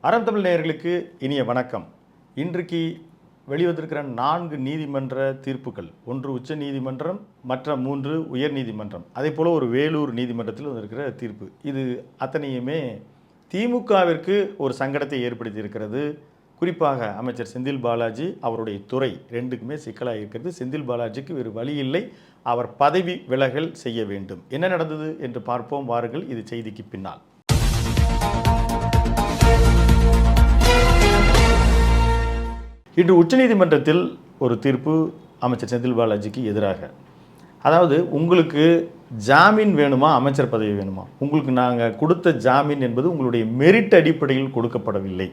அறம் தமிழ் நேயர்களுக்கு இனிய வணக்கம். இன்றைக்கு வெளிவந்திருக்கிற 4 நீதிமன்ற தீர்ப்புகள், ஒன்று உச்ச நீதிமன்றம், மற்ற 3 உயர் நீதிமன்றம், அதே போல் ஒரு வேலூர் நீதிமன்றத்தில் வந்திருக்கிற தீர்ப்பு, இது அத்தனையுமே திமுகவிற்கு ஒரு சங்கடத்தை ஏற்படுத்தி இருக்கிறது. குறிப்பாக அமைச்சர் செந்தில் பாலாஜி அவருடைய துறை ரெண்டுக்குமே சிக்கலாக இருக்கிறது. செந்தில் பாலாஜிக்கு வேறு வழி இல்லை, அவர் பதவி விலகல் செய்ய வேண்டும். என்ன நடந்தது என்று பார்ப்போம் வாருங்கள், இது செய்திக்கு பின்னால். இன்று உச்சநீதிமன்றத்தில் ஒரு தீர்ப்பு அமைச்சர் செந்தில் பாலாஜிக்கு எதிராக. அதாவது, உங்களுக்கு ஜாமீன் வேணுமா, அமைச்சர் பதவி வேணுமா? உங்களுக்கு நாங்கள் கொடுத்த ஜாமீன் என்பது உங்களுடைய மெரிட் அடிப்படையில் கொடுக்கப்படவில்லை.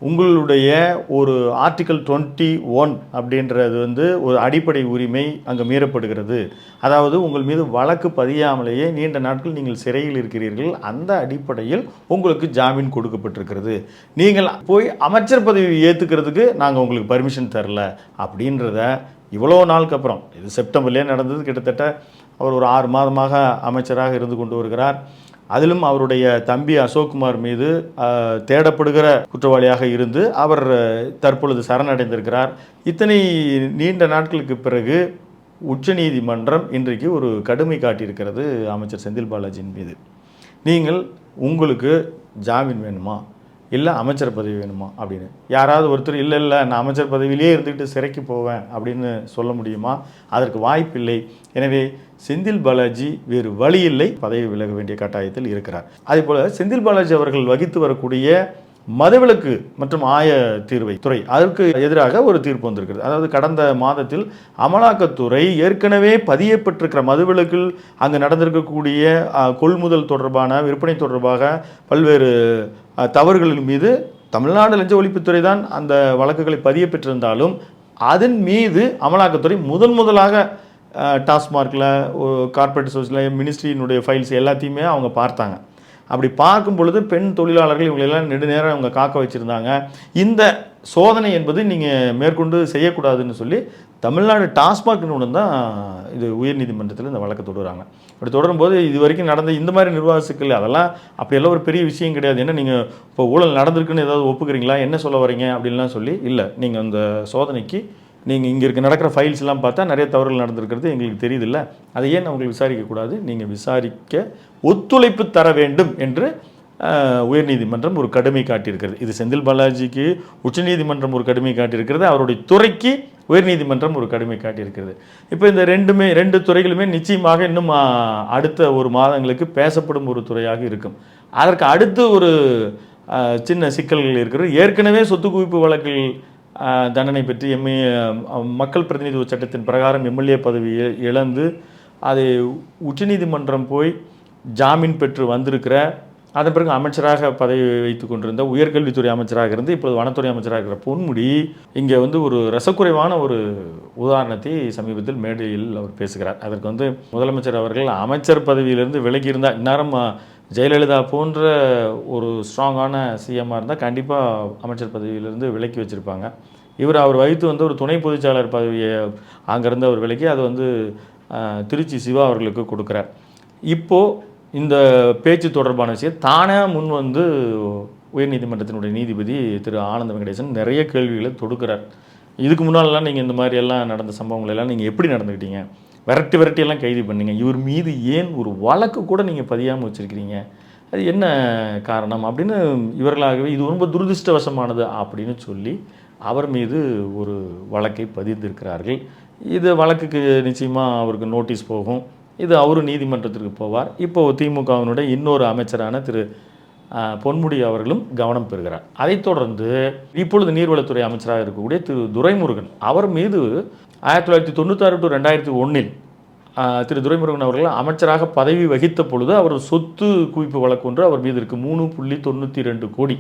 உங்களுடைய ஒரு ஆர்டிக்கல் 21 அப்படின்றது ஒரு அடிப்படை உரிமை அங்கே மீறப்படுகிறது. அதாவது, உங்கள் மீது வழக்கு பதியாமலேயே நீண்ட நாட்கள் நீங்கள் சிறையில் இருக்கிறீர்கள். அந்த அடிப்படையில் உங்களுக்கு ஜாமீன் கொடுக்கப்பட்டிருக்கிறது. நீங்கள் போய் அமைச்சர் பதவி ஏற்றுக்கிறதுக்கு நாங்கள் உங்களுக்கு பர்மிஷன் தரல அப்படின்றத இவ்வளோ நாளுக்கு அப்புறம், இது செப்டம்பர்லேயே நடந்தது. கிட்டத்தட்ட அவர் ஒரு 6 மாதமாக அமைச்சராக இருந்து கொண்டு வருகிறார். அதிலும் அவருடைய தம்பி அசோக்குமார் மீது தேடப்படுகிற குற்றவாளியாக இருந்து அவர் தற்பொழுது சரணடைந்திருக்கிறார். இத்தனை நீண்ட நாட்களுக்கு பிறகு உச்சநீதிமன்றம் இன்றைக்கு ஒரு கடுமை காட்டியிருக்கிறது அமைச்சர் செந்தில் பாலாஜியின் மீது. நீங்கள் உங்களுக்கு ஜாமீன் வேணுமா, இல்லை அமைச்சர் பதவி வேணுமா அப்படின்னு யாராவது ஒருத்தர் இல்லை நான் அமைச்சர் பதவியிலே இருந்துக்கிட்டு சிறைக்கு போவேன் அப்படின்னு சொல்ல முடியுமா? அதற்கு வாய்ப்பில்லை. எனவே செந்தில் பாலாஜி வேறு வழி இல்லை, பதவி விலக வேண்டிய கட்டாயத்தில் இருக்கிறார். அதே போல் செந்தில் பாலாஜி அவர்கள் வகித்து வரக்கூடிய மதுவிலக்கு மற்றும் ஆய தீர்வை துறை, அதற்கு எதிராக ஒரு தீர்ப்பு வந்திருக்கிறது. அதாவது, கடந்த மாதத்தில் அமலாக்கத்துறை ஏற்கனவே பதியப்பட்டிருக்கிற மதுவிலக்கில் அங்கு நடந்திருக்கக்கூடிய கொள்முதல் தொடர்பான, விற்பனை தொடர்பாக பல்வேறு தவறுகளின் மீது தமிழ்நாடு லஞ்ச ஒழிப்புத்துறை தான் அந்த வழக்குகளை பதிய பெற்றிருந்தாலும் அதன் மீது அமலாக்கத்துறை முதலாக டாஸ்மார்க்கில், கார்ப்பரேட் சோர்ஸில், மினிஸ்ட்ரியினுடைய ஃபைல்ஸ் எல்லாத்தையுமே அவங்க பார்த்தாங்க. அப்படி பார்க்கும் பொழுது பெண் தொழிலாளர்கள் இவங்களெல்லாம் நெடுநேரம் அவங்க காக்க வச்சுருந்தாங்க. இந்த சோதனை என்பது நீங்கள் மேற்கொண்டு செய்யக்கூடாதுன்னு சொல்லி தமிழ்நாடு டாஸ்மாக் நிறுவனம் தான் இது உயர்நீதிமன்றத்தில் இந்த வழக்கை தொடருறாங்க. அப்படி தொடரும்போது இது வரைக்கும் நடந்த இந்த மாதிரி நிர்வாக சிக்கல் அதெல்லாம் அப்படியெல்லாம் ஒரு பெரிய விஷயம் கிடையாது. என்ன நீங்கள் இப்போ ஊழல் நடந்திருக்குன்னு ஏதாவது ஒப்புக்கிறீங்களா, என்ன சொல்ல வரீங்க அப்படின்லாம் சொல்லி, இல்லை நீங்கள் அந்த சோதனைக்கு நீங்கள் இங்கே நடக்கிற ஃபைல்ஸ் எல்லாம் பார்த்தா நிறைய தவறுகள் நடந்திருக்கிறது எங்களுக்கு தெரியுதில்ல, அதை ஏன் அவங்களுக்கு விசாரிக்கக்கூடாது, நீங்கள் விசாரிக்க ஒத்துழைப்பு தர வேண்டும் என்று உயர்நீதிமன்றம் ஒரு கடுமை காட்டியிருக்கிறது. இது செந்தில் பாலாஜிக்கு உச்சநீதிமன்றம் ஒரு கடுமை காட்டியிருக்கிறது, அவருடைய துறைக்கு உயர்நீதிமன்றம் ஒரு கடுமை காட்டியிருக்கிறது. இப்போ இந்த ரெண்டு துறைகளுமே நிச்சயமாக இன்னும் அடுத்த ஒரு மாதங்களுக்கு பேசப்படும் ஒரு துறையாக இருக்கும். அதற்கு அடுத்து ஒரு சின்ன சிக்கல்கள் இருக்கிறது. ஏற்கனவே சொத்து குவிப்பு வழக்கில் தண்டனை பெற்று மக்கள் பிரதிநிதித்துவ சட்டத்தின் பிரகாரம் எம்எல்ஏ பதவியை இழந்து அதை உச்சநீதிமன்றம் போய் ஜாமீன் பெற்று வந்திருக்கிற, அதன் பிறகு அமைச்சராக பதவி வைத்து கொண்டிருந்த, உயர்கல்வித்துறை அமைச்சராக இருந்து இப்போது வனத்துறை அமைச்சராக இருக்கிற பொன்முடி இங்கே ஒரு ரசக்குறைவான ஒரு உதாரணத்தை சமீபத்தில் மேடையில் அவர் பேசுகிறார். அதற்கு முதலமைச்சர் அவர்கள் அமைச்சர் பதவியிலிருந்து விலகி இருந்தால், இந்நேரம் ஜெயலலிதா போன்ற ஒரு ஸ்ட்ராங்கான சிஎம்மாக இருந்தால் கண்டிப்பாக அமைச்சர் பதவியிலிருந்து விலக்கி வச்சுருப்பாங்க. அவர் வகித்து ஒரு துணை பொதுச்சாளர் பதவியை அங்கேருந்து அவர் விலக்கி அது திருச்சி சிவா அவர்களுக்கு கொடுக்குறார். இப்போது இந்த பேச்சு தொடர்பான விஷயம் தானே முன் உயர்நீதிமன்றத்தினுடைய நீதிபதி திரு ஆனந்த வெங்கடேசன் நிறைய கேள்விகளை தொடுக்கிறார். இதுக்கு முன்னாலெல்லாம் நீங்கள் இந்த மாதிரியெல்லாம் நடந்த சம்பவங்களெல்லாம் நீங்கள் எப்படி நடந்துக்கிட்டீங்க, விரட்டியெல்லாம் கைது பண்ணீங்க, இவர் மீது ஏன் ஒரு வழக்கு கூட நீங்கள் பதியாமல் வச்சுருக்கிறீங்க, அது என்ன காரணம் அப்படின்னு இவர்களாகவே இது ரொம்ப துரதிருஷ்டவசமானது அப்படின்னு சொல்லி அவர் மீது ஒரு வழக்கை பதிந்திருக்கிறார்கள். இது வழக்குக்கு நிச்சயமாக அவருக்கு நோட்டீஸ் போகும். இது அவரும் நீதிமன்றத்திற்கு போவார். இப்போது திமுகவினுடைய இன்னொரு அமைச்சரான திரு பொன்முடி அவர்களும் கவனம் பெறுகிறார். அதைத் தொடர்ந்து இப்பொழுது நீர்வளத்துறை அமைச்சராக இருக்கக்கூடிய திரு துரைமுருகன் அவர் மீது 1996 to 2001 திரு துரைமுருகன் அவர்கள் அமைச்சராக பதவி வகித்த பொழுது அவர் சொத்து குவிப்பு வழக்கு ஒன்று அவர் மீது இருக்குது. 3.92 கோடி,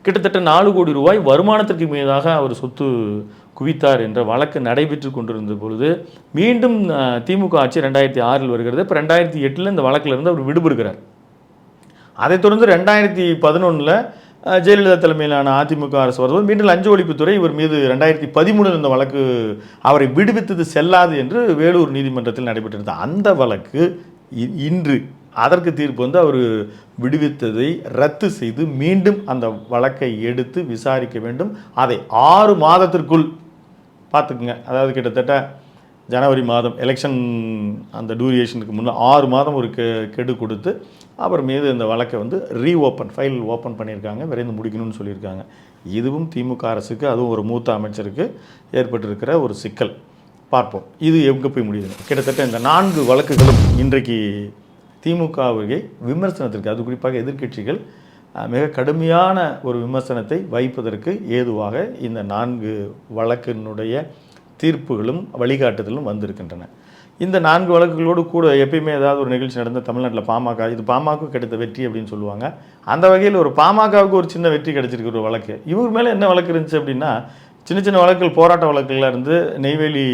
கிட்டத்தட்ட 4 கோடி ரூபாய் வருமானத்திற்கு மீதாக அவர் சொத்து குவித்தார் என்ற வழக்கு நடைபெற்று கொண்டிருந்த பொழுது மீண்டும் திமுக ஆட்சி 2006 வருகிறது. இப்போ 2008 இந்த வழக்கிலிருந்து அவர் விடுபடுகிறார். அதைத் தொடர்ந்து 2011 ஜெயலலிதா தலைமையிலான அதிமுக அரசு வருவது மீண்டும் லஞ்ச ஒழிப்புத்துறை இவர் மீது 2013 இந்த வழக்கு அவரை விடுவித்தது செல்லாது என்று வேலூர் நீதிமன்றத்தில் நடைபெற்றிருந்த அந்த வழக்கு இன்று அதற்கு தீர்ப்பு வந்து அவர் விடுவித்ததை ரத்து செய்து மீண்டும் அந்த வழக்கை எடுத்து விசாரிக்க வேண்டும். அதை 6 மாதத்திற்குள் பார்த்துக்குங்க. அதாவது கிட்டத்தட்ட ஜனவரி மாதம் எலெக்ஷன் அந்த டூரியேஷனுக்கு முன்னே 6 மாதம் ஒரு கெடு கொடுத்து அவர் மீது இந்த வழக்கை வந்து ஃபைல் ஓப்பன் பண்ணியிருக்காங்க. விரைந்து முடிக்கணும்னு சொல்லியிருக்காங்க. இதுவும் திமுக அரசுக்கு, அதுவும் ஒரு மூத்த அமைச்சருக்கு ஏற்பட்டிருக்கிற ஒரு சிக்கல். பார்ப்போம் இது எங்கே போய் முடியுது. கிட்டத்தட்ட இந்த 4 வழக்குகளும் இன்றைக்கு திமுகவை விமர்சனத்திற்கு, அது குறிப்பாக எதிர்க்கட்சிகள் மிக கடுமையான ஒரு விமர்சனத்தை வைப்பதற்கு ஏதுவாக இந்த 4 வழக்கினுடைய தீர்ப்புகளும் வழிகாட்டுதலும் வந்திருக்கின்றன. இந்த 4 வழக்குகளோடு கூட எப்பயுமே ஏதாவது ஒரு நிகழ்ச்சி நடந்த தமிழ்நாட்டில் பாமக, இது பாமக கிடைத்த வெற்றி அப்படின்னு சொல்லுவாங்க. அந்த வகையில் ஒரு பாமகவுக்கு ஒரு சின்ன வெற்றி கிடைச்சிருக்கு ஒரு வழக்கு. இவர் மேலே என்ன வழக்கு இருந்துச்சு அப்படின்னா, சின்ன சின்ன வழக்குகள், போராட்ட வழக்குகளாக இருந்து நெய்வேலி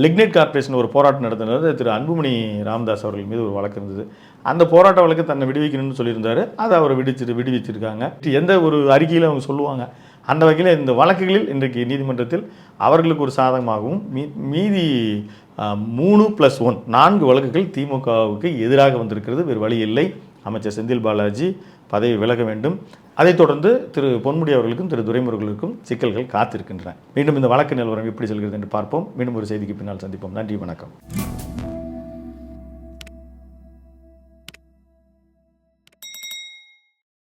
லிக்னைட் கார்பரேஷன் ஒரு போராட்டம் நடத்தினது திரு அன்புமணி ராமதாஸ் அவர்கள் மீது ஒரு வழக்கு இருந்தது. அந்த போராட்ட வழக்கு தன்னை விடுவிக்கணும்னு சொல்லியிருந்தார். அதை அவர் விடுவிச்சிருக்காங்க. எந்த ஒரு அறிக்கையில் அவங்க சொல்லுவாங்க. அந்த வகையில் இந்த வழக்குகளில் இன்றைக்கு நீதிமன்றத்தில் அவர்களுக்கு ஒரு சாதகமாகவும் மீதி 3+1 4 வழக்குகள் திமுகவுக்கு எதிராக வந்திருக்கிறது. வேறு வழி இல்லை. அமைச்சர் செந்தில் பாலாஜி பதவி விலக வேண்டும். அதைத் தொடர்ந்து திரு பொன்முடி அவர்களுக்கும் திரு துரைமுருகனுக்கும் சிக்கல்கள் காத்திருக்கின்றன. மீண்டும் இந்த வழக்கு நிலவரம் எப்படி செல்கிறது என்று பார்ப்போம். மீண்டும் ஒரு செய்திக்கு பின்னால் சந்திப்போம். நன்றி, வணக்கம்.